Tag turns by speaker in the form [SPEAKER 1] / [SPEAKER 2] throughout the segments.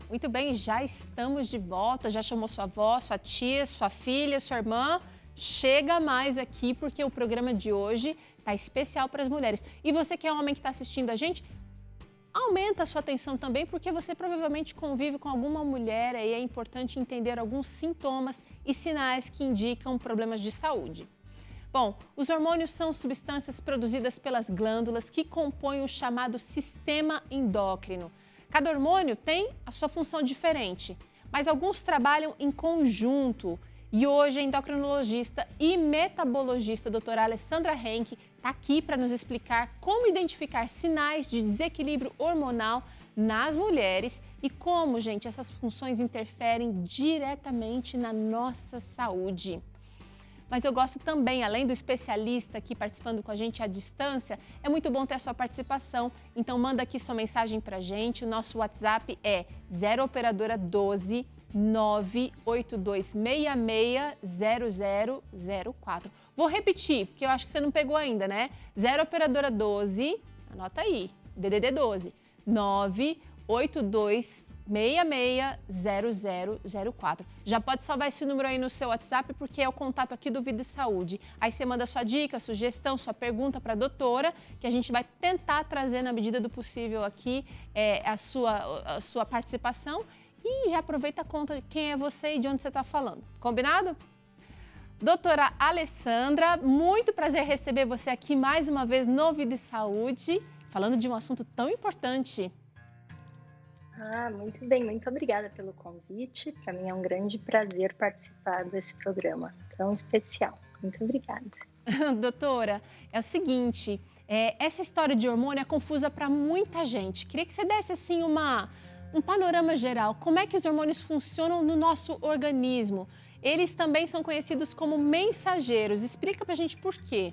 [SPEAKER 1] Muito bem, já estamos de volta. Já chamou sua avó, sua tia, sua filha, sua irmã? Chega mais aqui porque o programa de hoje tá especial para as mulheres. E você que é homem que está assistindo a gente, aumenta a sua atenção também porque você provavelmente convive com alguma mulher e é importante entender alguns sintomas e sinais que indicam problemas de saúde. Bom, os hormônios são substâncias produzidas pelas glândulas que compõem o chamado sistema endócrino. Cada hormônio tem a sua função diferente, mas alguns trabalham em conjunto. E hoje a endocrinologista e metabologista doutora Alessandra Henke está aqui para nos explicar como identificar sinais de desequilíbrio hormonal nas mulheres e como, gente, essas funções interferem diretamente na nossa saúde. Mas eu gosto também, além do especialista aqui participando com a gente à distância, é muito bom ter a sua participação. Então manda aqui sua mensagem pra gente. O nosso WhatsApp é 0 operadora 12 982660004. Vou repetir, porque eu acho que você não pegou ainda, né? 0 operadora 12, anota aí, DDD 12 982660004. Já pode salvar esse número aí no seu WhatsApp, porque é o contato aqui do Vida e Saúde. Aí você manda sua dica, sugestão, sua pergunta para a doutora, que a gente vai tentar trazer na medida do possível aqui a sua participação. E já aproveita, conta quem é você e de onde você está falando. Combinado? Doutora Alessandra, muito prazer receber você aqui mais uma vez no Vida e Saúde, falando de um assunto tão importante.
[SPEAKER 2] Muito bem, muito obrigada pelo convite. Para mim é um grande prazer participar desse programa tão especial. Muito obrigada.
[SPEAKER 1] Doutora, é o seguinte, essa história de hormônio é confusa para muita gente. Queria que você desse assim um panorama geral. Como é que os hormônios funcionam no nosso organismo? Eles também são conhecidos como mensageiros. Explica pra gente por quê.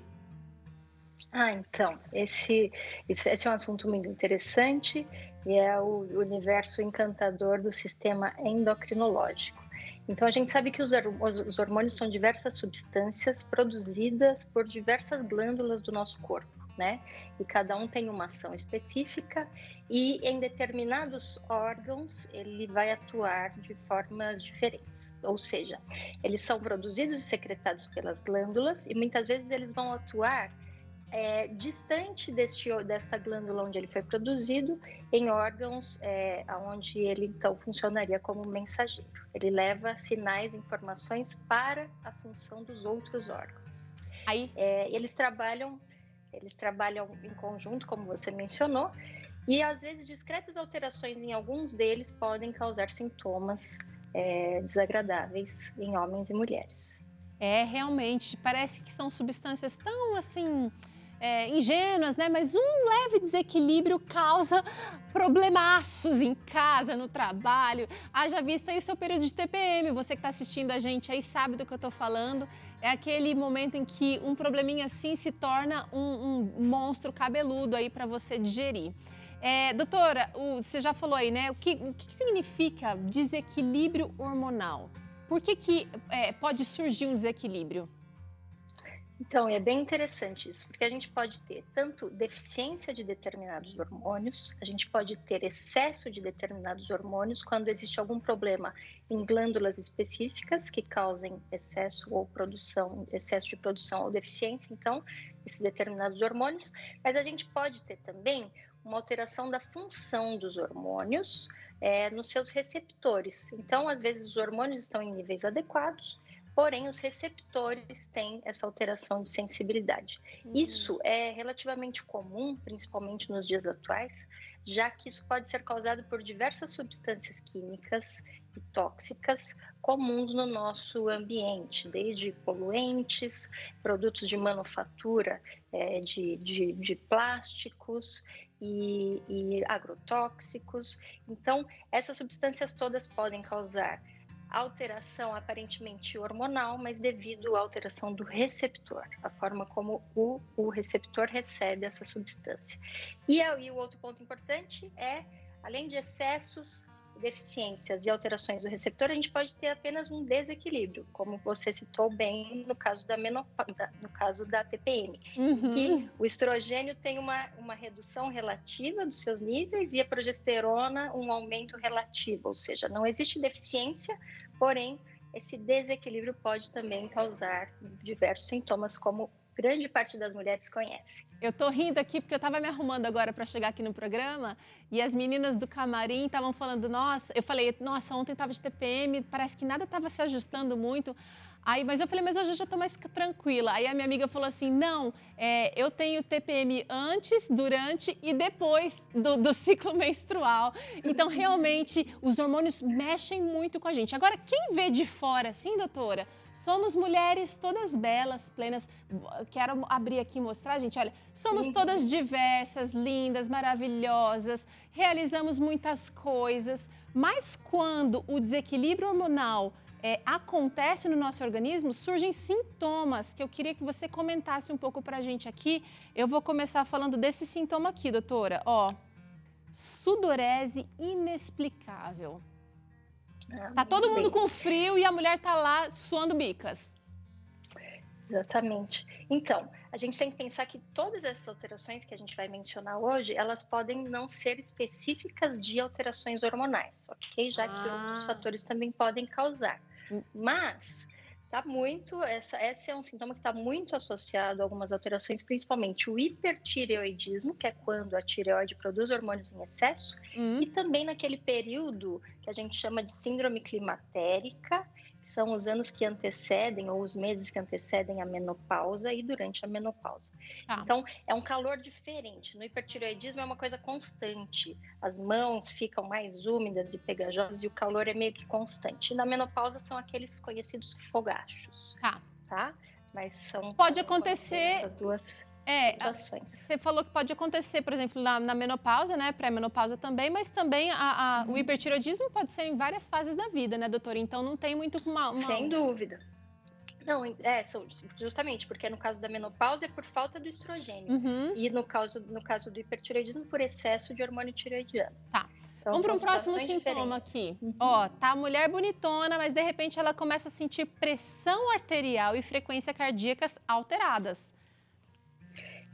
[SPEAKER 2] Então, esse é um assunto muito interessante e é o universo encantador do sistema endocrinológico. Então, a gente sabe que os hormônios são diversas substâncias produzidas por diversas glândulas do nosso corpo, né? E cada um tem uma ação específica e em determinados órgãos ele vai atuar de formas diferentes. Ou seja, eles são produzidos e secretados pelas glândulas e muitas vezes eles vão atuar distante dessa glândula onde ele foi produzido, em órgãos onde ele então funcionaria como mensageiro. Ele leva sinais, informações para a função dos outros órgãos. Eles trabalham em conjunto, como você mencionou, e às vezes discretas alterações em alguns deles podem causar sintomas desagradáveis em homens e mulheres.
[SPEAKER 1] Realmente, parece que são substâncias tão assim ingênuas, né? Mas um leve desequilíbrio causa problemaços em casa, no trabalho. Haja vista aí o seu período de TPM. Você que está assistindo a gente aí sabe do que eu estou falando. É aquele momento em que um probleminha assim se torna um monstro cabeludo aí para você digerir. Doutora, você já falou aí, né? O que significa desequilíbrio hormonal? Por que pode surgir um desequilíbrio?
[SPEAKER 2] Então, é bem interessante isso, porque a gente pode ter tanto deficiência de determinados hormônios, a gente pode ter excesso de determinados hormônios quando existe algum problema em glândulas específicas que causem excesso de produção ou deficiência, então, esses determinados hormônios, mas a gente pode ter também uma alteração da função dos hormônios nos seus receptores. Então, às vezes, os hormônios estão em níveis adequados, porém, os receptores têm essa alteração de sensibilidade. Isso é relativamente comum, principalmente nos dias atuais, já que isso pode ser causado por diversas substâncias químicas e tóxicas comuns no nosso ambiente, desde poluentes, produtos de manufatura de plásticos e agrotóxicos. Então, essas substâncias todas podem causar alteração aparentemente hormonal, mas devido à alteração do receptor, a forma como o receptor recebe essa substância. E aí o outro ponto importante além de excessos, deficiências e alterações do receptor, a gente pode ter apenas um desequilíbrio, como você citou bem no caso da menopausa, no caso da TPM, em que o estrogênio tem uma redução relativa dos seus níveis e a progesterona um aumento relativo, ou seja, não existe deficiência, porém esse desequilíbrio pode também causar diversos sintomas, como grande parte das mulheres conhece.
[SPEAKER 1] Eu tô rindo aqui porque eu tava me arrumando agora para chegar aqui no programa e as meninas do camarim estavam falando, nossa, eu falei, nossa, ontem tava de TPM, parece que nada tava se ajustando muito. Aí, mas eu falei, mas hoje eu já tô mais tranquila. Aí a minha amiga falou assim, não, eu tenho TPM antes, durante e depois do ciclo menstrual. Então, realmente, os hormônios mexem muito com a gente. Agora, quem vê de fora assim, doutora, somos mulheres todas belas, plenas. Quero abrir aqui e mostrar, gente, olha, somos todas diversas, lindas, maravilhosas, realizamos muitas coisas, mas quando o desequilíbrio hormonal acontece no nosso organismo, surgem sintomas que eu queria que você comentasse um pouco pra gente aqui. Eu vou começar falando desse sintoma aqui, doutora. Ó, sudorese inexplicável. Tá todo mundo com frio e a mulher tá lá suando bicas.
[SPEAKER 2] Exatamente. Então, a gente tem que pensar que todas essas alterações que a gente vai mencionar hoje, elas podem não ser específicas de alterações hormonais, ok? Já que outros fatores também podem causar. Mas esse é um sintoma que está muito associado a algumas alterações, principalmente o hipertireoidismo, que é quando a tireoide produz hormônios em excesso, e também naquele período que a gente chama de síndrome climatérica, que são os anos que antecedem ou os meses que antecedem a menopausa e durante a menopausa. Então, é um calor diferente. No hipertireoidismo é uma coisa constante. As mãos ficam mais úmidas e pegajosas e o calor é meio que constante. E na menopausa são aqueles conhecidos fogachos. Tá? Mas
[SPEAKER 1] pode acontecer
[SPEAKER 2] essas duas situações.
[SPEAKER 1] Você falou que pode acontecer, por exemplo, na menopausa, né? Pré-menopausa também, mas também o hipertireoidismo pode ser em várias fases da vida, né, doutora? Então não tem muito uma...
[SPEAKER 2] Sem dúvida. Não, justamente, porque no caso da menopausa é por falta do estrogênio. E no caso do hipertireoidismo, por excesso de hormônio tireoidiano.
[SPEAKER 1] Tá. Então, vamos para um próximo sintoma aqui. Ó, tá a mulher bonitona, mas de repente ela começa a sentir pressão arterial e frequência cardíacas alteradas.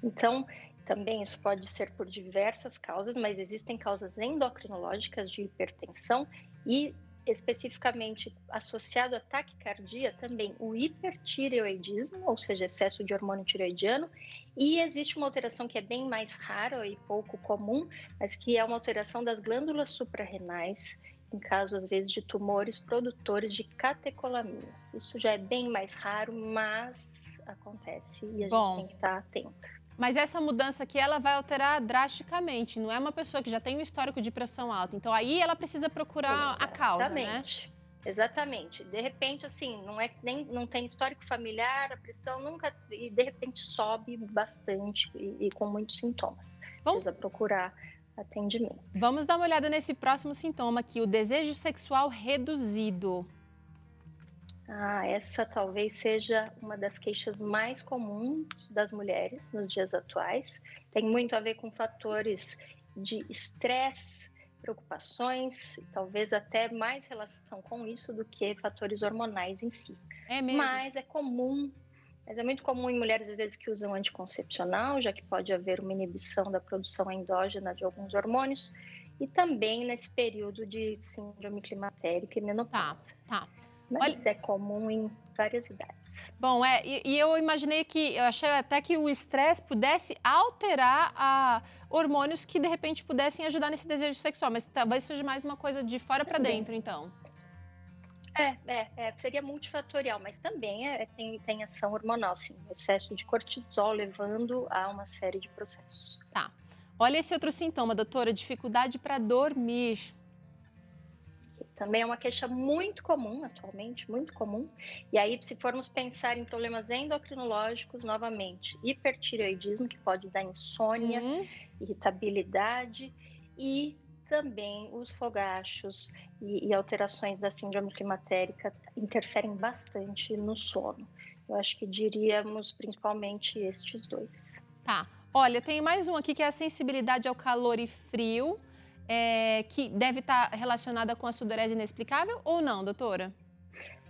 [SPEAKER 2] Então, também isso pode ser por diversas causas, mas existem causas endocrinológicas de hipertensão e especificamente associado à taquicardia também o hipertireoidismo, ou seja, excesso de hormônio tireoidiano, e existe uma alteração que é bem mais rara e pouco comum, mas que é uma alteração das glândulas suprarrenais, em caso às vezes de tumores produtores de catecolaminas. Isso já é bem mais raro, mas acontece e a gente tem que estar atenta.
[SPEAKER 1] Mas essa mudança aqui, ela vai alterar drasticamente. Não é uma pessoa que já tem um histórico de pressão alta. Então, aí ela precisa procurar a causa, né?
[SPEAKER 2] Exatamente. De repente, assim, não tem histórico familiar, a pressão nunca... E, de repente, sobe bastante e com muitos sintomas. Precisa procurar atendimento.
[SPEAKER 1] Vamos dar uma olhada nesse próximo sintoma aqui, o desejo sexual reduzido.
[SPEAKER 2] Essa talvez seja uma das queixas mais comuns das mulheres nos dias atuais. Tem muito a ver com fatores de estresse, preocupações, talvez até mais relação com isso do que fatores hormonais em si.
[SPEAKER 1] É mesmo?
[SPEAKER 2] Mas é muito comum em mulheres, às vezes, que usam anticoncepcional, já que pode haver uma inibição da produção endógena de alguns hormônios, e também nesse período de síndrome climatérica e menopausa. Mas é comum em várias idades.
[SPEAKER 1] Bom, e eu imaginei eu achei até que o estresse pudesse alterar hormônios que de repente pudessem ajudar nesse desejo sexual, mas talvez seja mais uma coisa de fora para dentro, então.
[SPEAKER 2] Seria multifatorial, mas também tem ação hormonal, sim. Excesso de cortisol levando a uma série de processos.
[SPEAKER 1] Tá. Olha esse outro sintoma, doutora, dificuldade para dormir.
[SPEAKER 2] Também é uma queixa muito comum atualmente, muito comum. E aí, se formos pensar em problemas endocrinológicos, novamente, hipertireoidismo, que pode dar insônia, irritabilidade, e também os fogachos e alterações da síndrome climatérica interferem bastante no sono. Eu acho que diríamos principalmente estes dois.
[SPEAKER 1] Tá. Olha, tem mais um aqui que é a sensibilidade ao calor e frio. que deve estar relacionada com a sudorese inexplicável ou não, doutora?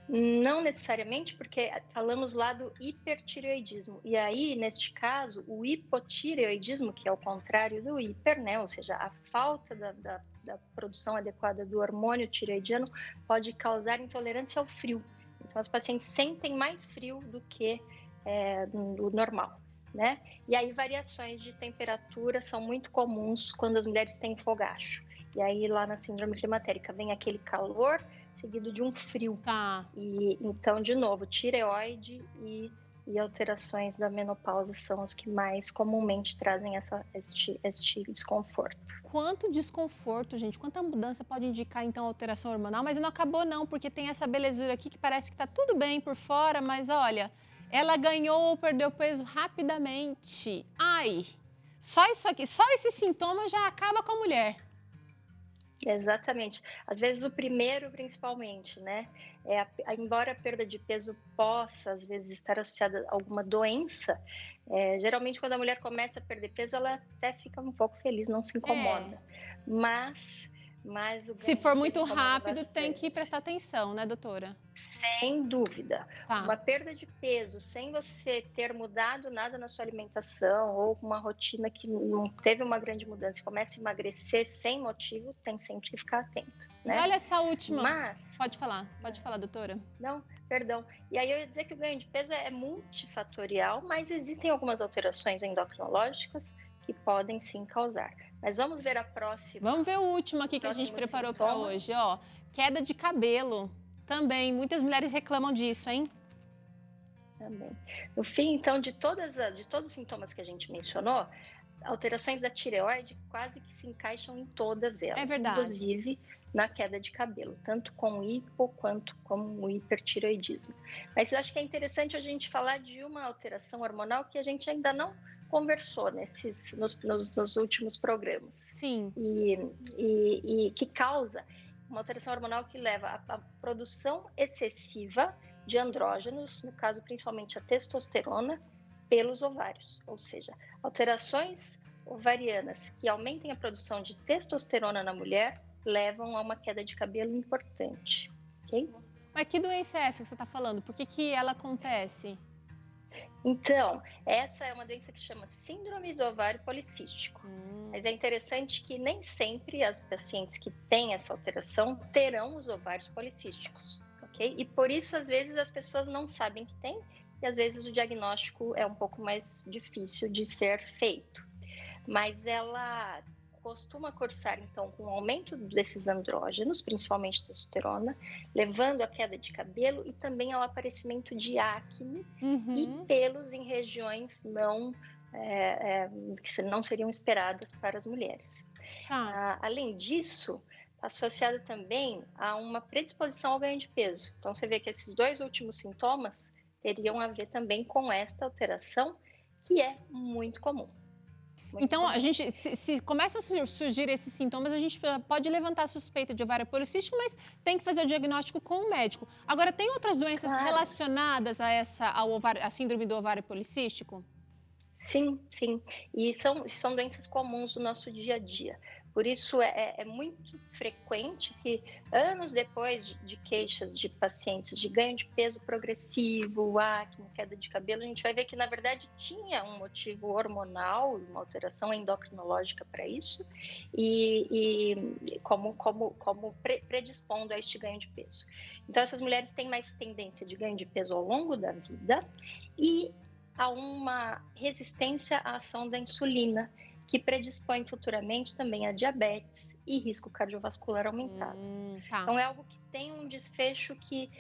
[SPEAKER 2] Não necessariamente, porque falamos lá do hipertireoidismo. E aí, neste caso, o hipotireoidismo, que é o contrário do hiper, né? Ou seja, a falta da produção adequada do hormônio tireoidiano pode causar intolerância ao frio. Então, os pacientes sentem mais frio do que o normal, né? E aí, variações de temperatura são muito comuns quando as mulheres têm fogacho. E aí, lá na síndrome climatérica, vem aquele calor seguido de um frio.
[SPEAKER 1] Tá.
[SPEAKER 2] E então, de novo, tireoide e alterações da menopausa são os que mais comumente trazem este desconforto.
[SPEAKER 1] Quanto desconforto, gente, quanta mudança pode indicar, então, alteração hormonal? Mas não acabou não, porque tem essa belezura aqui que parece que tá tudo bem por fora, mas olha, ela ganhou ou perdeu peso rapidamente. Ai, só isso aqui, só esse sintoma já acaba com a mulher.
[SPEAKER 2] Exatamente. Às vezes o primeiro, principalmente, né? Embora a perda de peso possa, às vezes, estar associada a alguma doença, geralmente quando a mulher começa a perder peso, ela até fica um pouco feliz, não se incomoda. Mas o
[SPEAKER 1] Se
[SPEAKER 2] ganho
[SPEAKER 1] for
[SPEAKER 2] de
[SPEAKER 1] muito
[SPEAKER 2] peso incomoda
[SPEAKER 1] rápido, tem que
[SPEAKER 2] bastante.
[SPEAKER 1] prestar atenção, né, doutora?
[SPEAKER 2] Sem dúvida.
[SPEAKER 1] Tá.
[SPEAKER 2] Uma perda de peso sem você ter mudado nada na sua alimentação ou uma rotina que não teve uma grande mudança e começa a emagrecer sem motivo, tem sempre que ficar atento, né?
[SPEAKER 1] E olha essa última.
[SPEAKER 2] Mas...
[SPEAKER 1] Pode falar, doutora.
[SPEAKER 2] Não, perdão. E aí eu ia dizer que o ganho de peso é multifatorial, mas existem algumas alterações endocrinológicas que podem sim causar. Mas vamos ver a próxima.
[SPEAKER 1] Vamos ver o último aqui que a gente preparou para hoje, ó. Queda de cabelo. Também, muitas mulheres reclamam disso, hein?
[SPEAKER 2] Também. No fim, então, de todos os sintomas que a gente mencionou, alterações da tireoide quase que se encaixam em todas elas.
[SPEAKER 1] É verdade.
[SPEAKER 2] Inclusive na queda de cabelo, tanto com o hipo quanto com o hipertireoidismo. Mas eu acho que é interessante a gente falar de uma alteração hormonal que a gente ainda não conversou nos últimos programas.
[SPEAKER 1] Sim.
[SPEAKER 2] E que causa uma alteração hormonal que leva à produção excessiva de andrógenos, no caso principalmente a testosterona, pelos ovários. Ou seja, alterações ovarianas que aumentem a produção de testosterona na mulher levam a uma queda de cabelo importante. Ok?
[SPEAKER 1] Mas que doença é essa que você está falando? Por que ela acontece?
[SPEAKER 2] Então, essa é uma doença que chama síndrome do ovário policístico. Mas é interessante que nem sempre as pacientes que têm essa alteração terão os ovários policísticos, ok? E por isso, às vezes, as pessoas não sabem que tem e às vezes o diagnóstico é um pouco mais difícil de ser feito. Mas ela costuma cursar, então, com o aumento desses andrógenos, principalmente testosterona, levando à queda de cabelo e também ao aparecimento de acne e pelos em regiões que não seriam esperadas para as mulheres. Além disso, está associada também a uma predisposição ao ganho de peso. Então, você vê que esses dois últimos sintomas teriam a ver também com esta alteração, que é muito comum.
[SPEAKER 1] Então, a gente, se começam a surgir esses sintomas, a gente pode levantar a suspeita de ovário policístico, mas tem que fazer o diagnóstico com o médico. Agora, tem outras doenças relacionadas à síndrome do ovário policístico?
[SPEAKER 2] Sim. E são doenças comuns do nosso dia a dia. Por isso, é muito frequente que, anos depois de queixas de pacientes de ganho de peso progressivo, acne, queda de cabelo, a gente vai ver que, na verdade, tinha um motivo hormonal, uma alteração endocrinológica para isso, e como predispondo a este ganho de peso. Então, essas mulheres têm mais tendência de ganho de peso ao longo da vida e a uma resistência à ação da insulina, que predispõe futuramente também a diabetes e risco cardiovascular aumentado. Então, é algo que tem um desfecho que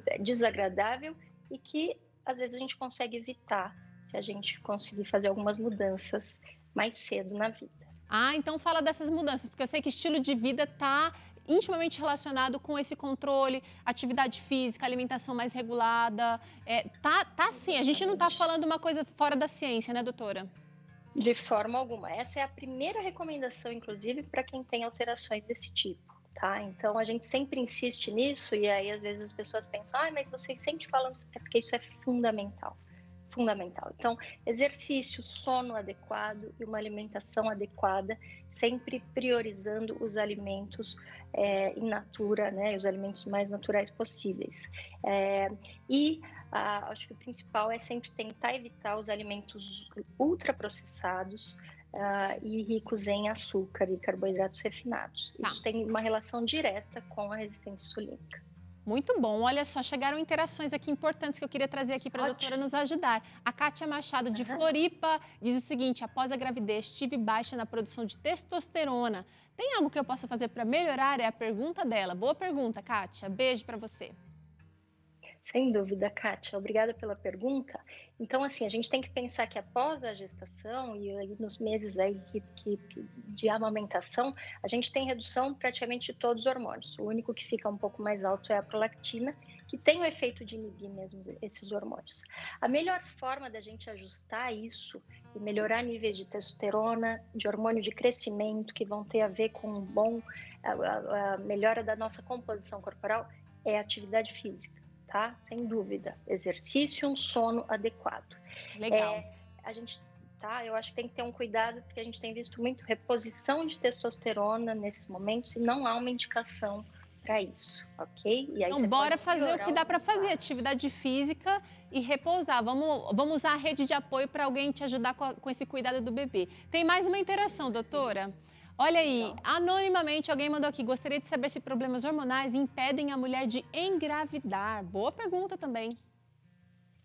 [SPEAKER 2] é desagradável e que, às vezes, a gente consegue evitar se a gente conseguir fazer algumas mudanças mais cedo na vida.
[SPEAKER 1] Então fala dessas mudanças, porque eu sei que estilo de vida está intimamente relacionado com esse controle, atividade física, alimentação mais regulada. Tá sim, a gente não está falando uma coisa fora da ciência, né, doutora?
[SPEAKER 2] De forma alguma. Essa é a primeira recomendação, inclusive, para quem tem alterações desse tipo, tá? Então, a gente sempre insiste nisso e aí, às vezes, as pessoas pensam, mas vocês sempre falam isso, porque isso é fundamental. fundamental. Então, exercício, sono adequado e uma alimentação adequada, sempre priorizando os alimentos in natura, né, os alimentos mais naturais possíveis. Acho que o principal é sempre tentar evitar os alimentos ultraprocessados e ricos em açúcar e carboidratos refinados. Isso tem uma relação direta com a resistência insulínica.
[SPEAKER 1] Muito bom. Olha só, chegaram interações aqui importantes que eu queria trazer aqui para a doutora nos ajudar. A Kátia Machado, de Floripa, diz o seguinte: após a gravidez, tive baixa na produção de testosterona. Tem algo que eu possa fazer para melhorar? É a pergunta dela. Boa pergunta, Kátia. Beijo para você.
[SPEAKER 2] Sem dúvida, Kátia. Obrigada pela pergunta. Então, assim, a gente tem que pensar que após a gestação e aí nos meses aí de amamentação, a gente tem redução praticamente de todos os hormônios. O único que fica um pouco mais alto é a prolactina, que tem o efeito de inibir mesmo esses hormônios. A melhor forma da gente ajustar isso e melhorar níveis de testosterona, de hormônio de crescimento, que vão ter a ver com a melhora da nossa composição corporal, é a atividade física. Tá? Sem dúvida, exercício, um sono adequado.
[SPEAKER 1] Legal.
[SPEAKER 2] Eu acho que tem que ter um cuidado, porque a gente tem visto muito reposição de testosterona nesses momentos e não há uma indicação para isso, ok?
[SPEAKER 1] E aí então, bora fazer o que dá para fazer, atividade física e repousar. Vamos usar a rede de apoio para alguém te ajudar com esse cuidado do bebê. Tem mais uma interação, doutora? Olha aí, anonimamente alguém mandou aqui: gostaria de saber se problemas hormonais impedem a mulher de engravidar. Boa pergunta também.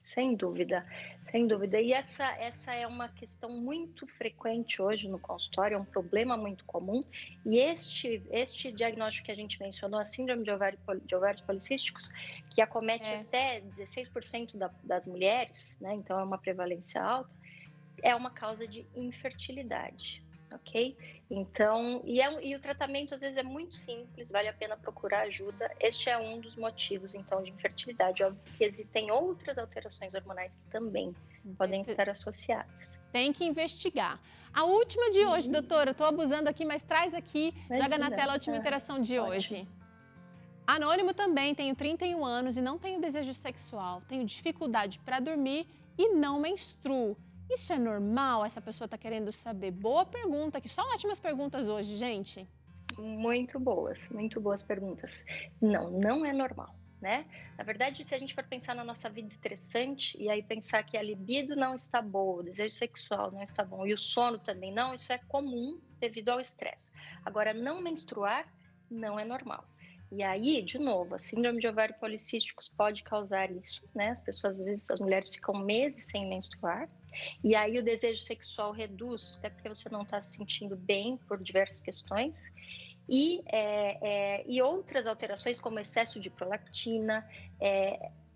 [SPEAKER 2] Sem dúvida, sem dúvida. E essa é uma questão muito frequente hoje no consultório, é um problema muito comum. E este diagnóstico que a gente mencionou, a síndrome de ovários policísticos, que acomete até 16% das mulheres, né? Então é uma prevalência alta, é uma causa de infertilidade. Ok? Então, e o tratamento às vezes é muito simples, vale a pena procurar ajuda. Este é um dos motivos, então, de infertilidade. Óbvio que existem outras alterações hormonais que também podem estar associadas.
[SPEAKER 1] Tem que investigar. A última de hoje, doutora, estou abusando aqui, mas traz aqui, joga na tela a última interação de hoje. Anônimo também, tenho 31 anos e não tenho desejo sexual, tenho dificuldade para dormir e não menstruo. Isso é normal? Essa pessoa está querendo saber. Boa pergunta, que só ótimas perguntas hoje, gente.
[SPEAKER 2] Muito boas perguntas. Não é normal, né? Na verdade, se a gente for pensar na nossa vida estressante e aí pensar que a libido não está boa, o desejo sexual não está bom e o sono também não, isso é comum devido ao estresse. Agora, não menstruar não é normal. E aí, de novo, a síndrome de ovário policísticos pode causar isso, né? As pessoas, às vezes, as mulheres ficam meses sem menstruar. E aí o desejo sexual reduz, até porque você não está se sentindo bem por diversas questões. E outras alterações, como excesso de prolactina,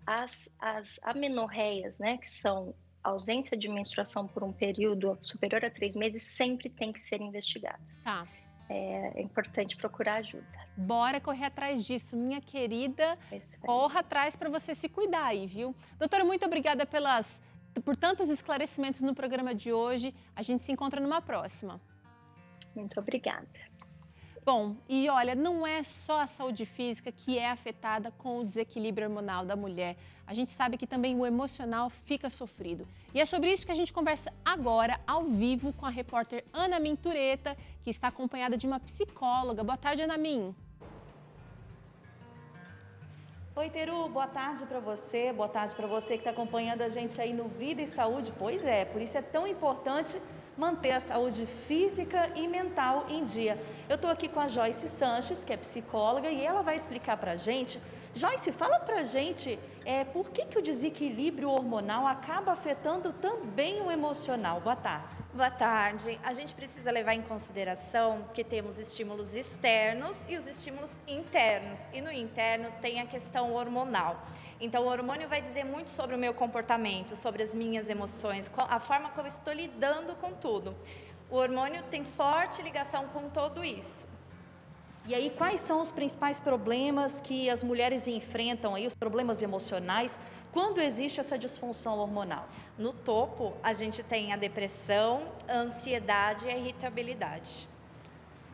[SPEAKER 2] as amenorreias, né? Que são ausência de menstruação por um período superior a 3 meses, sempre tem que ser investigadas. Tá. É importante procurar ajuda.
[SPEAKER 1] Bora correr atrás disso, minha querida. Corra atrás para você se cuidar aí, viu? Doutora, muito obrigada por tantos esclarecimentos no programa de hoje. A gente se encontra numa próxima.
[SPEAKER 2] Muito obrigada.
[SPEAKER 1] Bom, e olha, não é só a saúde física que é afetada com o desequilíbrio hormonal da mulher. A gente sabe que também o emocional fica sofrido. E é sobre isso que a gente conversa agora, ao vivo, com a repórter Ana Min Tureta, que está acompanhada de uma psicóloga. Boa tarde, Ana Min.
[SPEAKER 3] Oi, Teru, boa tarde para você que está acompanhando a gente aí no Vida e Saúde. Pois é, por isso é tão importante manter a saúde física e mental em dia. Eu estou aqui com a Joyce Sanches, que é psicóloga, e ela vai explicar para a gente. Joyce, fala para a gente por que o desequilíbrio hormonal acaba afetando também o emocional. Boa tarde.
[SPEAKER 4] Boa tarde. A gente precisa levar em consideração que temos estímulos externos e os estímulos internos. E no interno tem a questão hormonal. Então, o hormônio vai dizer muito sobre o meu comportamento, sobre as minhas emoções, a forma como eu estou lidando com tudo. O hormônio tem forte ligação com tudo isso.
[SPEAKER 3] E aí, quais são os principais problemas que as mulheres enfrentam, aí, os problemas emocionais, quando existe essa disfunção hormonal?
[SPEAKER 4] No topo, a gente tem a depressão, a ansiedade e a irritabilidade.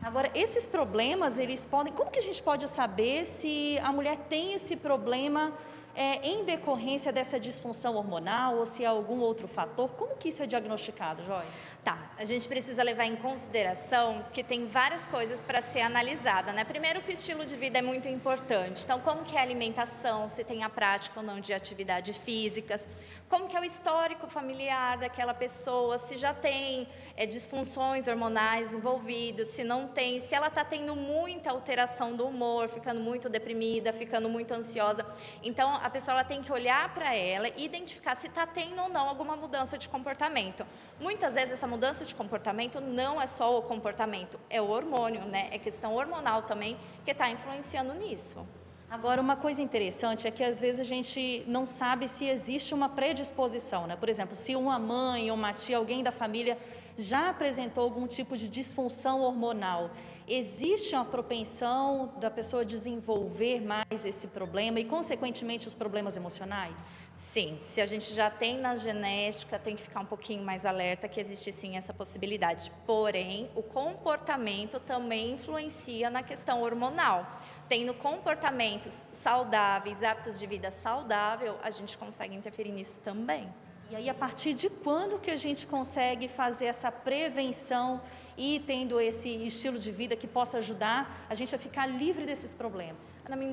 [SPEAKER 3] Agora, esses problemas, eles podem... Como que a gente pode saber se a mulher tem esse problema em decorrência dessa disfunção hormonal ou se é algum outro fator? Como que isso é diagnosticado, Joyce?
[SPEAKER 4] Tá, a gente precisa levar em consideração que tem várias coisas para ser analisada, né? Primeiro que o estilo de vida é muito importante. Então, como que é a alimentação, se tem a prática ou não de atividades físicas, como que é o histórico familiar daquela pessoa, se já tem disfunções hormonais envolvidas, se não tem, se ela está tendo muita alteração do humor, ficando muito deprimida, ficando muito ansiosa. Então, a pessoa ela tem que olhar para ela e identificar se está tendo ou não alguma mudança de comportamento. Muitas vezes essa mudança de comportamento não é só o comportamento, é o hormônio, né? É questão hormonal também que está influenciando nisso.
[SPEAKER 3] Agora, uma coisa interessante é que às vezes a gente não sabe se existe uma predisposição, né? Por exemplo, se uma mãe ou uma tia, alguém da família já apresentou algum tipo de disfunção hormonal, existe uma propensão da pessoa desenvolver mais esse problema e, consequentemente, os problemas emocionais?
[SPEAKER 4] Sim, se a gente já tem na genética, tem que ficar um pouquinho mais alerta que existe sim essa possibilidade. Porém, o comportamento também influencia na questão hormonal. Tendo comportamentos saudáveis, hábitos de vida saudável, a gente consegue interferir nisso também.
[SPEAKER 3] E aí, a partir de quando que a gente consegue fazer essa prevenção e tendo esse estilo de vida que possa ajudar a gente a ficar livre desses problemas?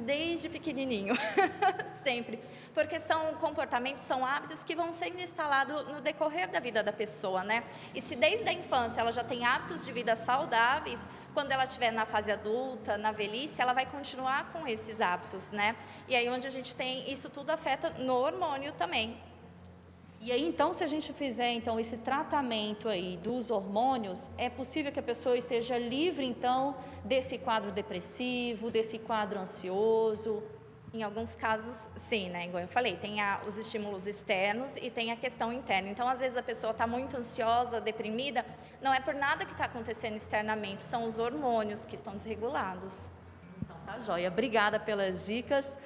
[SPEAKER 4] Desde pequenininho, sempre. Porque são comportamentos, são hábitos que vão sendo instalados no decorrer da vida da pessoa, né? E se desde a infância ela já tem hábitos de vida saudáveis, quando ela estiver na fase adulta, na velhice, ela vai continuar com esses hábitos, né? E aí onde a gente tem, isso tudo afeta no hormônio também.
[SPEAKER 3] E aí, então, se a gente fizer, então, esse tratamento aí dos hormônios, é possível que a pessoa esteja livre, então, desse quadro depressivo, desse quadro ansioso?
[SPEAKER 4] Em alguns casos, sim, né? Igual eu falei, tem os estímulos externos e tem a questão interna. Então, às vezes, a pessoa está muito ansiosa, deprimida, não é por nada que está acontecendo externamente, são os hormônios que estão desregulados.
[SPEAKER 3] Então, tá joia. Obrigada pelas dicas.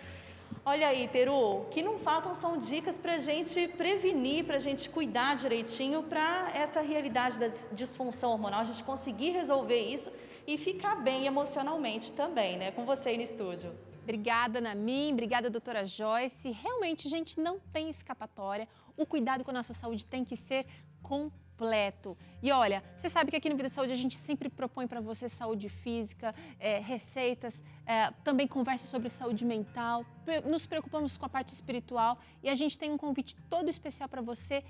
[SPEAKER 3] Olha aí, Teru, que não faltam são dicas para a gente prevenir, para a gente cuidar direitinho para essa realidade da disfunção hormonal, a gente conseguir resolver isso e ficar bem emocionalmente também, né? Com você aí no estúdio.
[SPEAKER 1] Obrigada, Namin. Obrigada, doutora Joyce. Realmente, gente, não tem escapatória. O cuidado com a nossa saúde tem que ser completo. E olha, você sabe que aqui no Vida e Saúde a gente sempre propõe para você saúde física, receitas, também conversa sobre saúde mental, nos preocupamos com a parte espiritual e a gente tem um convite todo especial para você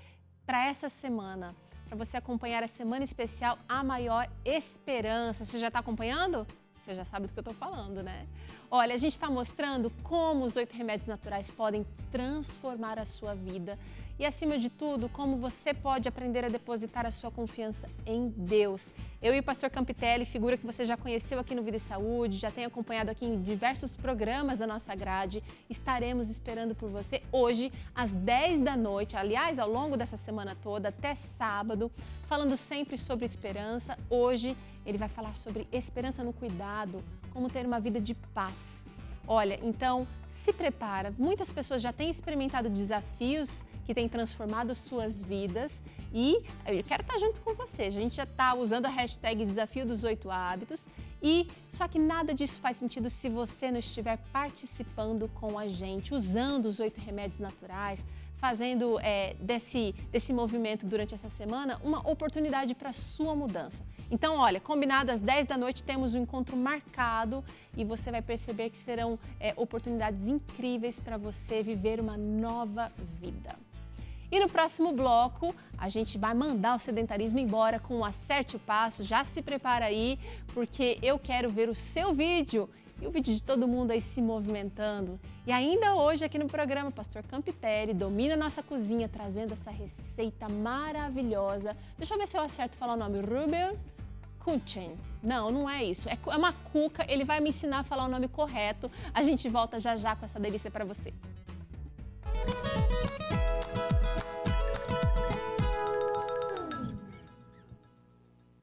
[SPEAKER 1] para essa semana, para você acompanhar a semana especial A Maior Esperança. Você já está acompanhando? Você já sabe do que eu estou falando, né? Olha, a gente está mostrando como os 8 remédios naturais podem transformar a sua vida e, acima de tudo, como você pode aprender a depositar a sua confiança em Deus. Eu e o pastor Campitelli, figura que você já conheceu aqui no Vida e Saúde, já tem acompanhado aqui em diversos programas da nossa grade, estaremos esperando por você hoje, às 10 da noite, aliás, ao longo dessa semana toda, até sábado, falando sempre sobre esperança. Hoje, ele vai falar sobre esperança no cuidado, como ter uma vida de paz. Olha, então, se prepara. Muitas pessoas já têm experimentado desafios que têm transformado suas vidas e eu quero estar junto com você. A gente já está usando a hashtag Desafio dos 8 Hábitos só que nada disso faz sentido se você não estiver participando com a gente, usando os 8 remédios naturais, fazendo desse movimento durante essa semana uma oportunidade para a sua mudança. Então, olha, combinado, às 10 da noite temos um encontro marcado e você vai perceber que serão oportunidades incríveis para você viver uma nova vida. E no próximo bloco, a gente vai mandar o sedentarismo embora com o Acerte o Passo. Já se prepara aí, porque eu quero ver o seu vídeo e o vídeo de todo mundo aí se movimentando. E ainda hoje aqui no programa, o pastor Campitelli domina a nossa cozinha, trazendo essa receita maravilhosa. Deixa eu ver se eu acerto falar o nome. Ruben Kuchen. Não, não é isso. É uma cuca. Ele vai me ensinar a falar o nome correto. A gente volta já já com essa delícia para você.